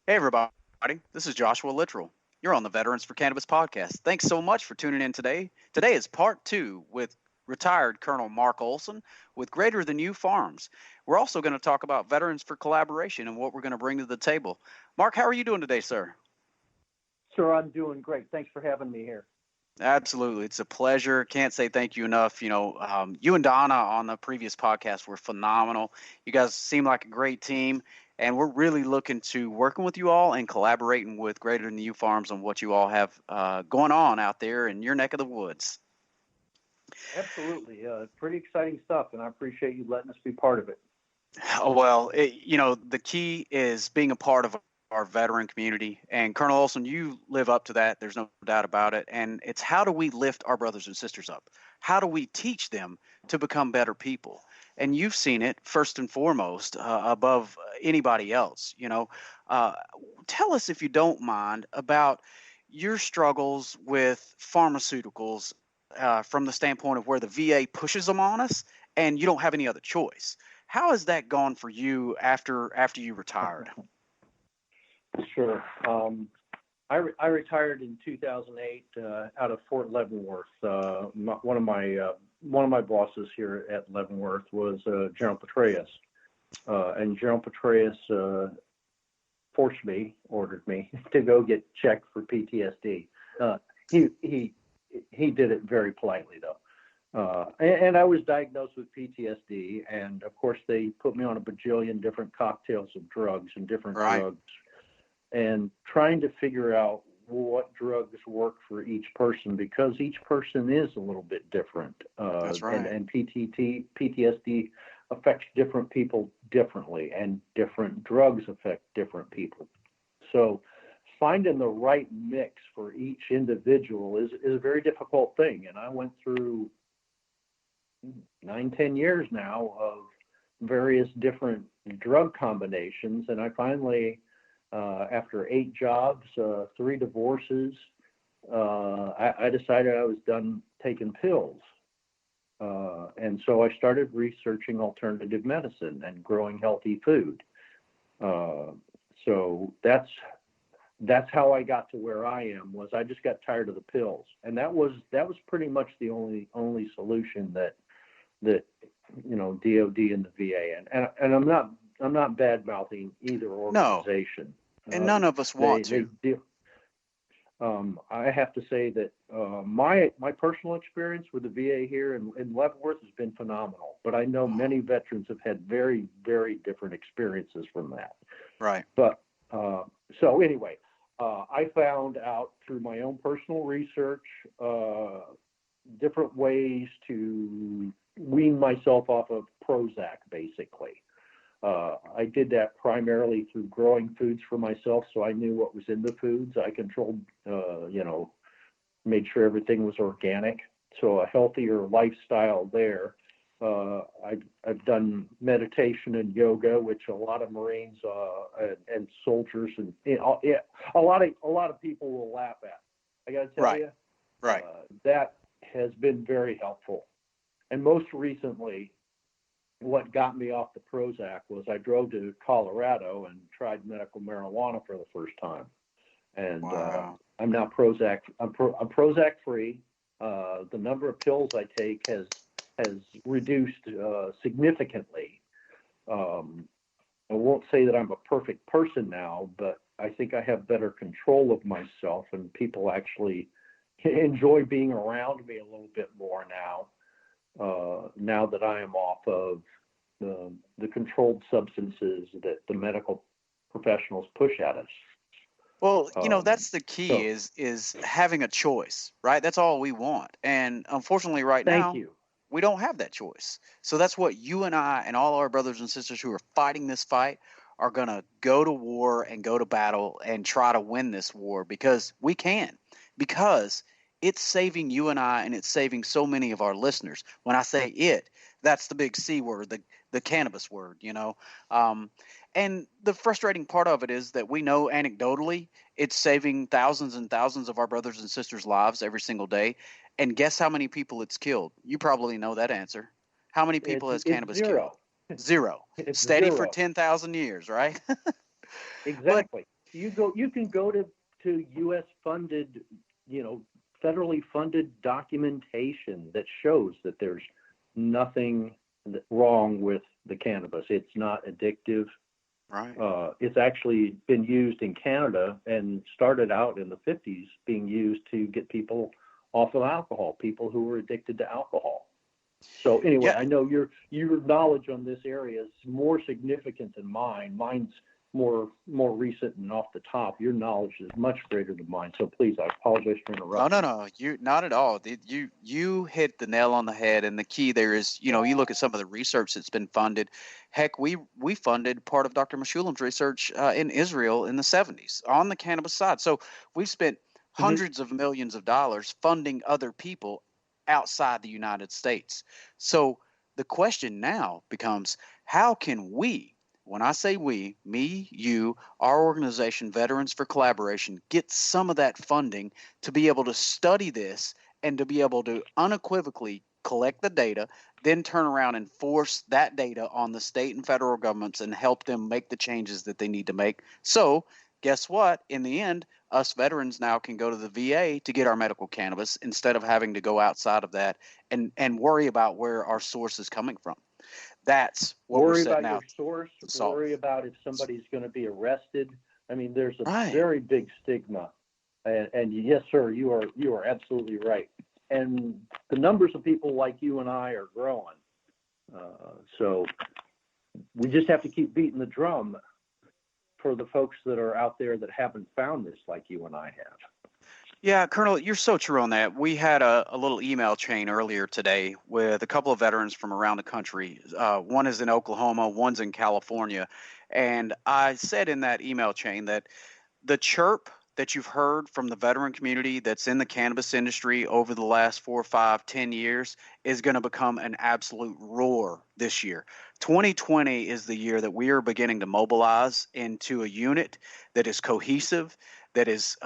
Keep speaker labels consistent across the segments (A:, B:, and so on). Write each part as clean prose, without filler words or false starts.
A: Hey, everybody. This is Joshua Littrell. You're on the Veterans for Cannabis podcast. Thanks so much for tuning in today. Today is part two with retired Colonel Mark Olson with Greater Than You Farms. We're also going to talk about Veterans for Collaboration and what we're going to bring to the table. Mark, how are you doing today, sir?
B: Sir, I'm doing great. Thanks for having me here.
A: Absolutely. It's a pleasure. Can't say thank you enough. You and Donna on the previous podcast were phenomenal. You guys seem like a great team, and we're really looking to working with you all and collaborating with Greater Than You Farms on what you all have going on out there in your neck of the woods.
B: Absolutely. Pretty exciting stuff, and I appreciate you letting us be part of it.
A: Well, the key is being a part of our veteran community. And Colonel Olson, you live up to that. There's no doubt about it. And it's how do we lift our brothers and sisters up? How do we teach them to become better people? And you've seen it first and foremost above anybody else. Tell us, if you don't mind, about your struggles with pharmaceuticals from the standpoint of where the VA pushes them on us and you don't have any other choice. How has that gone for you after you retired?
B: Sure. I retired in 2008 out of Fort Leavenworth. One of my bosses here at Leavenworth was General Petraeus, and General Petraeus ordered me to go get checked for PTSD. He did it very politely though. And I was diagnosed with PTSD, and of course they put me on a bajillion different cocktails of drugs and different drugs, and trying to figure out what drugs work for each person, because each person is a little bit different.
A: That's right.
B: And PTSD affects different people differently, and different drugs affect different people. So finding the right mix for each individual is a very difficult thing. And I went through 9-10 years now of various different drug combinations, and I finally, after 8 jobs, 3 divorces, I decided I was done taking pills. And so I started researching alternative medicine and growing healthy food. So that's how I got to where I am. Was I just got tired of the pills, and that was pretty much the only solution that DOD and the VA, and I'm not bad mouthing either organization.
A: No, and none of us want to.
B: I have to say that my personal experience with the VA here in Leavenworth has been phenomenal, but I know many veterans have had very, very different experiences from that.
A: Right.
B: But so anyway, I found out through my own personal research different ways to wean myself off of Prozac, basically. I did that primarily through growing foods for myself, so I knew what was in the foods. I controlled, made sure everything was organic, so a healthier lifestyle there. I've done meditation and yoga, which a lot of Marines and soldiers and a lot of people will laugh at. I got to tell you, that has been very helpful. And most recently, what got me off the Prozac was I drove to Colorado and tried medical marijuana for the first time, and I'm now Prozac. I'm Prozac free. The number of pills I take has reduced significantly. I won't say that I'm a perfect person now, but I think I have better control of myself, and people actually enjoy being around me a little bit more now. Now that I am off of the controlled substances that the medical professionals push at us.
A: Well, that's the key is having a choice, right? That's all we want. And unfortunately right now, we don't have that choice. So that's what you and I and all our brothers and sisters who are fighting this fight are going to go to war and go to battle and try to win this war, because we can, because it's saving you and I, and it's saving so many of our listeners. When I say it, that's the big C word, the cannabis word, and the frustrating part of it is that we know anecdotally it's saving thousands and thousands of our brothers and sisters' lives every single day. And guess how many people it's killed? You probably know that answer. How many people has cannabis killed? Zero. Steady for 10,000 years, right?
B: Exactly. You can go to U.S. funded, federally funded documentation that shows that there's nothing wrong with the cannabis. It's not addictive.
A: Right.
B: It's actually been used in Canada and started out in the 50s being used to get people off of alcohol, people who were addicted to alcohol. So anyway, I know your knowledge on this area is more significant than mine. Mine's more recent and off the top. Your knowledge is much greater than mine. So please, I apologize for interrupting.
A: No. You not at all. You hit the nail on the head. And the key there is, you look at some of the research that's been funded. Heck, we funded part of Dr. Meshulam's research in Israel in the 70s on the cannabis side. So we've spent hundreds of millions of dollars funding other people outside the United States. So the question now becomes, how can we, when I say we, me, you, our organization, Veterans for Collaboration, get some of that funding to be able to study this and to be able to unequivocally collect the data, then turn around and force that data on the state and federal governments and help them make the changes that they need to make. So guess what? In the end, us veterans now can go to the VA to get our medical cannabis instead of having to go outside of that and worry about where our source is coming from. That's what we're setting out.
B: Worry about your source. Worry about if somebody's going to be arrested. I mean, there's a very big stigma, and yes, sir, you are absolutely right. And the numbers of people like you and I are growing. So we just have to keep beating the drum for the folks that are out there that haven't found this like you and I have.
A: Yeah, Colonel, you're so true on that. We had a little email chain earlier today with a couple of veterans from around the country. One is in Oklahoma, one's in California. And I said in that email chain that the chirp that you've heard from the veteran community that's in the cannabis industry over the last 4, 5, 10 years is going to become an absolute roar this year. 2020 is the year that we are beginning to mobilize into a unit that is cohesive, that is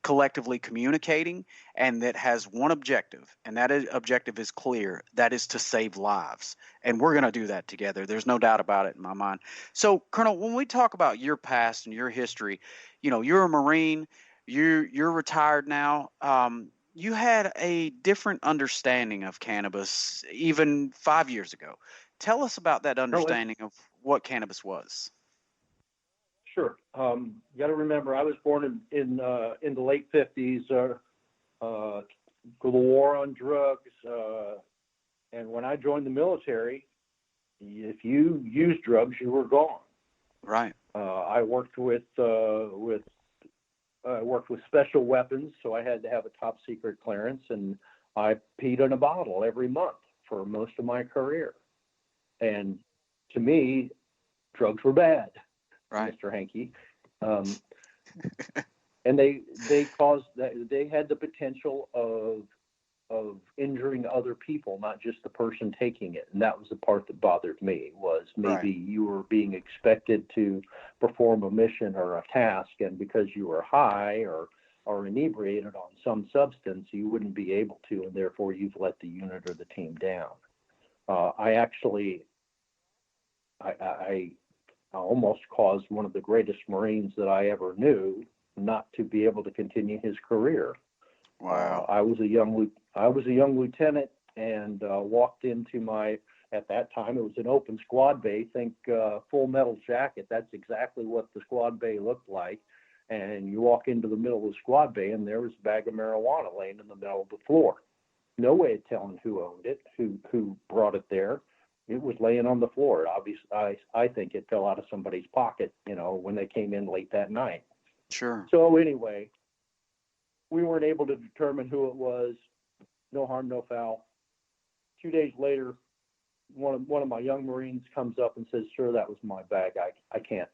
A: collectively communicating, and that has one objective, and that objective is clear. That is to save lives, and we're going to do that together. There's no doubt about it in my mind. So, Colonel, when we talk about your past and your history, you're a Marine, you're retired now. You had a different understanding of cannabis even 5 years ago. Tell us about that understanding of what cannabis was.
B: Sure. You got to remember, I was born in the late 50s. The war on drugs, and when I joined the military, if you used drugs, you were gone.
A: Right.
B: I worked with special weapons, so I had to have a top secret clearance, and I peed in a bottle every month for most of my career. And to me, drugs were bad. Right. Mr. Hankey. And they had the potential of injuring other people, not just the person taking it. And that was the part that bothered me, was maybe you were being expected to perform a mission or a task, and because you were high or inebriated on some substance, you wouldn't be able to, and therefore you've let the unit or the team down. I almost caused one of the greatest Marines that I ever knew not to be able to continue his career.
A: Wow.
B: I was a young lieutenant, and walked into at that time it was an open squad bay. Think Full Metal Jacket. That's exactly what the squad bay looked like. And you walk into the middle of the squad bay, and there was a bag of marijuana laying in the middle of the floor. No way of telling who owned it, who brought it there. It was laying on the floor. Obviously, I think it fell out of somebody's pocket, when they came in late that night.
A: Sure.
B: So anyway, we weren't able to determine who it was. No harm, no foul. 2 days later, one of my young Marines comes up and says, "Sir, that was my bag. I can't,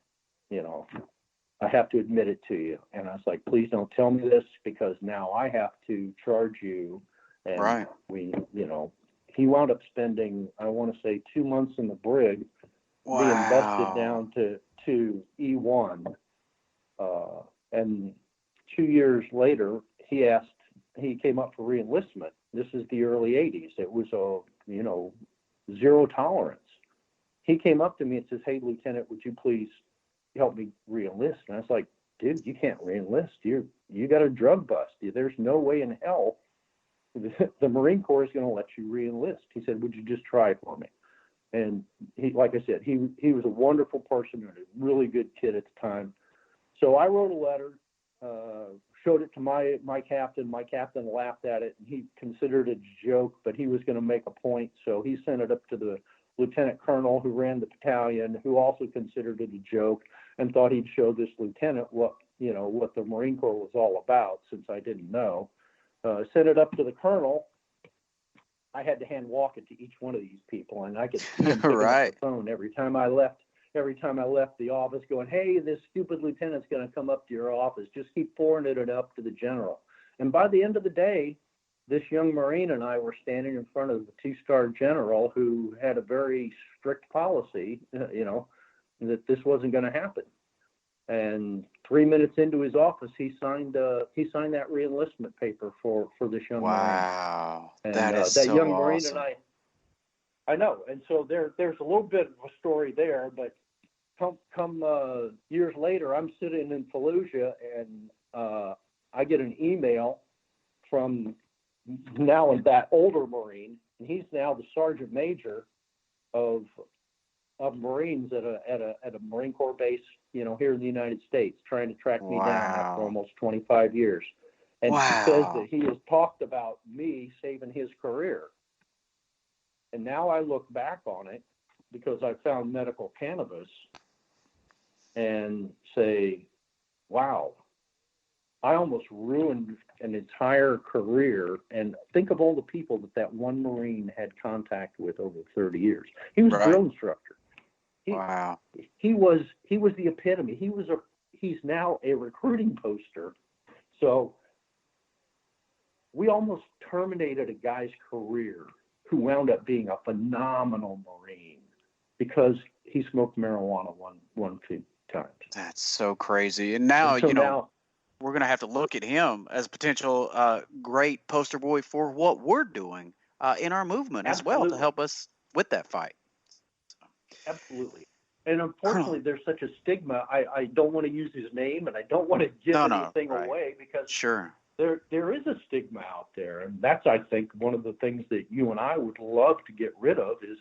B: I have to admit it to you." And I was like, "Please don't tell me this, because now I have to charge you." And he wound up spending, I want to say, 2 months in the brig, being busted down to E1. And 2 years later, he came up for reenlistment. This is the early 80s. It was zero tolerance. He came up to me and says, "Hey, Lieutenant, would you please help me reenlist?" And I was like, dude, you can't re-enlist. You got a drug bust. There's no way in hell the Marine Corps is going to let you re-enlist. He said, would you just try for me? And he, like I said, he was a wonderful person and a really good kid at the time. So I wrote a letter, showed it to my captain. My captain laughed at it, and he considered it a joke, but he was going to make a point. So he sent it up to the lieutenant colonel who ran the battalion, who also considered it a joke and thought he'd show this lieutenant what the Marine Corps was all about, since I didn't know. Sent it up to the colonel. I had to hand walk it to each one of these people, and I could see him picking
A: right.
B: up the phone every time I left the office, going, hey, this stupid lieutenant's going to come up to your office. Just keep forwarding it up to the general. And by the end of the day, this young Marine and I were standing in front of the two-star general, who had a very strict policy, that this wasn't going to happen. And 3 minutes into his office, he signed that re-enlistment paper for this young Marine.
A: Wow,
B: And
A: that is
B: that
A: so
B: young Marine
A: awesome.
B: and I know. And so there's a little bit of a story there, but come years later, I'm sitting in Fallujah, and I get an email from now that older Marine, and he's now the sergeant major of Marines at a Marine Corps base, here in the United States, trying to track me down after almost 25 years. And he says that he has talked about me saving his career. And now I look back on it, because I found medical cannabis, and say, wow, I almost ruined an entire career. And think of all the people that one Marine had contact with over 30 years. He was a drill instructor.
A: Wow.
B: He was the epitome. He's now a recruiting poster. So we almost terminated a guy's career who wound up being a phenomenal Marine because he smoked marijuana one two times.
A: That's so crazy. And now, now we're going to have to look at him as a potential great poster boy for what we're doing in our movement as well, to help us with that fight.
B: Absolutely. And unfortunately, there's such a stigma. I don't want to use his name, and I don't want to give anything away, because there is a stigma out there. And that's, I think, one of the things that you and I would love to get rid of, is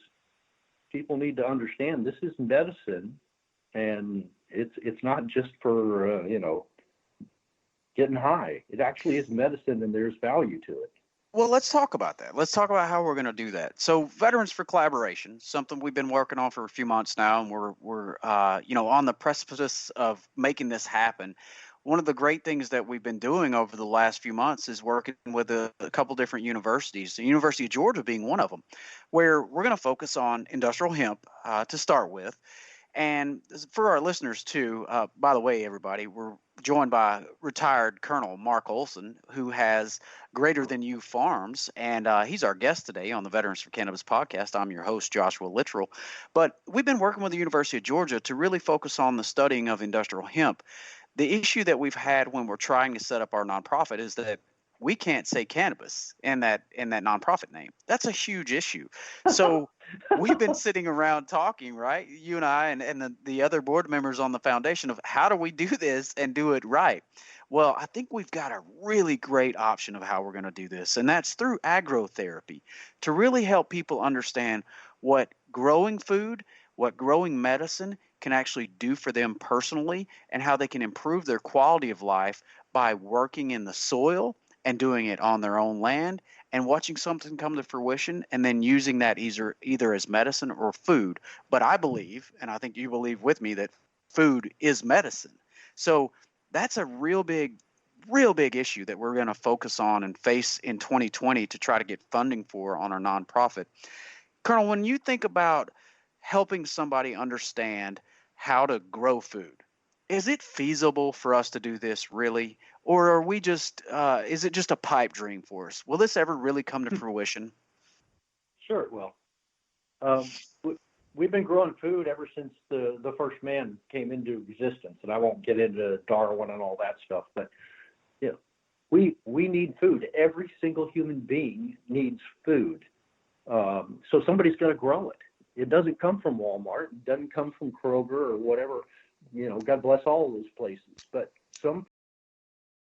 B: people need to understand this is medicine, and it's not just for, getting high. It actually is medicine, and there's value to it.
A: Well, let's talk about that. Let's talk about how we're going to do that. So, Veterans for Collaboration, something we've been working on for a few months now, and we're on the precipice of making this happen. One of the great things that we've been doing over the last few months is working with a couple different universities, the University of Georgia being one of them, where we're going to focus on industrial hemp to start with. And for our listeners too, by the way, everybody, we're joined by retired Colonel Mark OLSON, who has Greater Than You Farms, and he's our guest today on the Veterans for Cannabis podcast. I'm your host, Joshua Littrell. But we've been working with the University of Georgia to really focus on the studying of industrial hemp. The issue that we've had when we're trying to set up our nonprofit is that we can't say cannabis in that nonprofit name. That's a huge issue. So we've been sitting around talking, right? You and I and the other board members on the foundation, of how do we do this and do it right? Well, I think we've got a really great option of how we're going to do this, and that's through agrotherapy, to really help people understand what growing food, what growing medicine can actually do for them personally, and how they can improve their quality of life by working in the soil and doing it on their own land, and watching something come to fruition, and then using that either as medicine or food. But I believe, and I think you believe with me, that food is medicine. So that's a real big issue that we're going to focus on and face in 2020 to try to get funding for on our nonprofit. Colonel, when you think about helping somebody understand how to grow food, is it feasible for us to do this really? Or are we just, is it just a pipe dream for us? Will this ever really come to fruition?
B: Sure it will. We've been growing food ever since the first man came into existence, and I won't get into Darwin and all that stuff, but we need food. Every single human being needs food. So somebody's got to grow it. It doesn't come from Walmart. It doesn't come from Kroger or whatever. God bless all of those places. But some